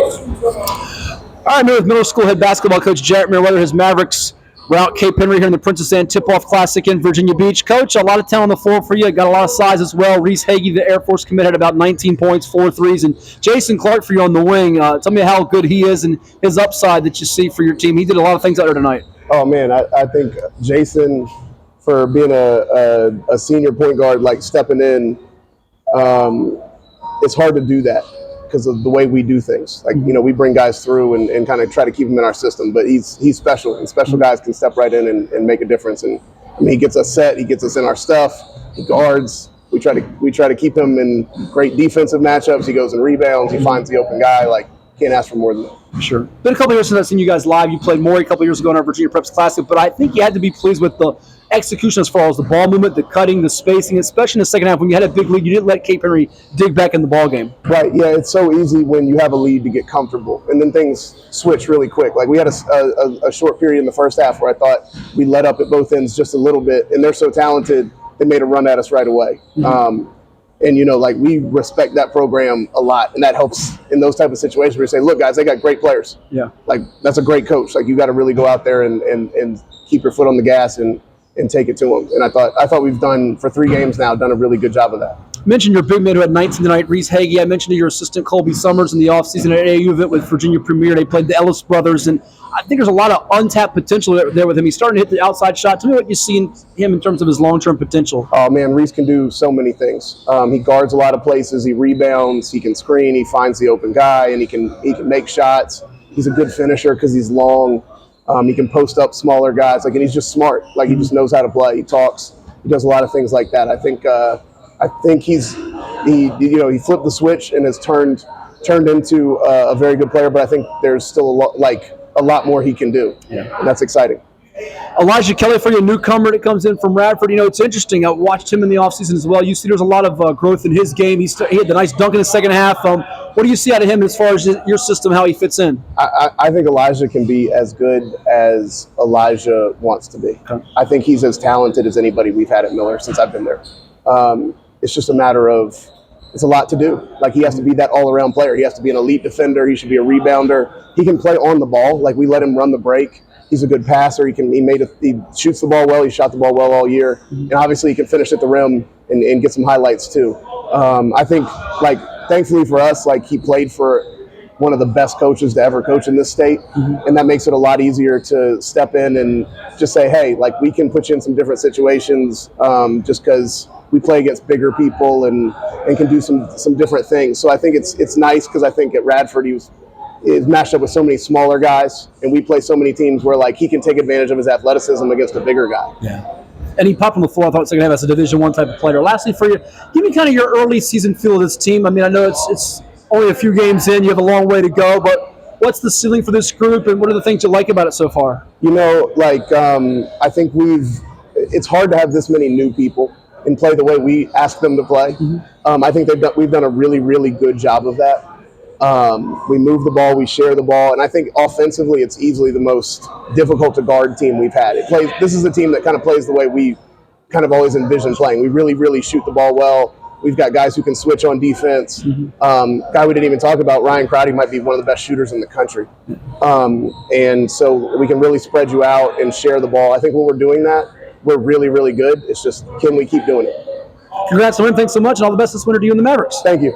All right, with middle school head basketball coach Jack Meriweather. His Mavericks were out Caoe Henry here in the Princess Anne Tip-Off Classic in Virginia Beach. Coach, a lot of talent on the floor for you. Got a lot of size as well. Reese Hagee, the Air Force commit, had about 19 points, 4 threes. And Jason Clark for you on the wing. Tell me how good he is and his upside that you see for your team. He did a lot of things out there tonight. Oh, man, I think Jason, for being a senior point guard, like stepping in, it's hard to do that because of the way we do things. Like, we bring guys through and kind of try to keep them in our system, but he's special, and special guys can step right in and make a difference. And I mean, he gets us set, he gets us in our stuff, he guards. We try to keep him in great defensive matchups. He goes and rebounds, he finds the open guy. Like, can't ask for more than that. Sure. Been a couple years since I've seen you guys live. You played Maury a couple years ago in our Virginia Preps Classic, but I think you had to be pleased with the execution as far as the ball movement, the cutting, the spacing, especially in the second half when you had a big lead. You didn't let Caoe Henry dig back in the ball game. Right. Yeah, it's so easy when you have a lead to get comfortable, and then things switch really quick. Like, we had a short period in the first half where I thought we let up at both ends just a little bit, and they're so talented, they made a run at us right away. And, we respect that program a lot, and that helps in those type of situations where you say, look, guys, they got great players. Yeah. Like, that's a great coach. Like, you got to really go out there and keep your foot on the gas and take it to them. And I thought we've done, for 3 games now, done a really good job of that. You mentioned your big man who had 19 tonight, Reese Hagee. I mentioned your assistant, Colby Summers, in the offseason at AAU event with Virginia Premier. They played the Ellis brothers, and I think there's a lot of untapped potential there with him. He's starting to hit the outside shot. Tell me what you see in him in terms of his long-term potential. Oh, man, Reese can do so many things. He guards a lot of places. He rebounds. He can screen. He finds the open guy, and he can make shots. He's a good finisher because he's long. He can post up smaller guys. Like, and he's just smart. Like, he just knows how to play. He talks. He does a lot of things like that. I think he flipped the switch and has turned into a very good player. But I think there's still a lot more he can do. Yeah, and that's exciting. Elijah Kelly for you, a newcomer that comes in from Radford. It's interesting. I watched him in the offseason as well. You see there's a lot of growth in his game. He had the nice dunk in the second half. What do you see out of him as far as your system, how he fits in? I think Elijah can be as good as Elijah wants to be. Okay. I think he's as talented as anybody we've had at Miller since I've been there. It's just a matter of, it's a lot to do. Like, he has to be that all-around player. He has to be an elite defender. He should be a rebounder. He can play on the ball. Like, we let him run the break. He's a good passer. He shoots the ball well. He shot the ball well all year. And obviously he can finish at the rim and get some highlights too. I think, thankfully for us, he played for one of the best coaches to ever coach in this state. And that makes it a lot easier to step in and just say, hey, we can put you in some different situations just because we play against bigger people and can do some different things. So I think it's nice because I think at Radford he was matched up with so many smaller guys, and we play so many teams where he can take advantage of his athleticism against a bigger guy. Yeah. And he popped on the floor, I thought, second half as a Division I type of player. Lastly for you, give me kind of your early season feel of this team. I mean, I know it's only a few games in, you have a long way to go, but what's the ceiling for this group, and what are the things you like about it so far? I think it's hard to have this many new people and play the way we ask them to play. I think we've done a really, really good job of that. We move the ball, we share the ball, and I think offensively it's easily the most difficult to guard team we've had. This is a team that kind of plays the way we kind of always envisioned playing. We really, really shoot the ball well. We've got guys who can switch on defense. Guy we didn't even talk about, Ryan Crowdy, might be one of the best shooters in the country. And so we can really spread you out and share the ball. I think when we're doing that, we're really, really good. It's just, can we keep doing it? Congrats on win. Thanks so much, and all the best this winter to you and the Mavericks. Thank you.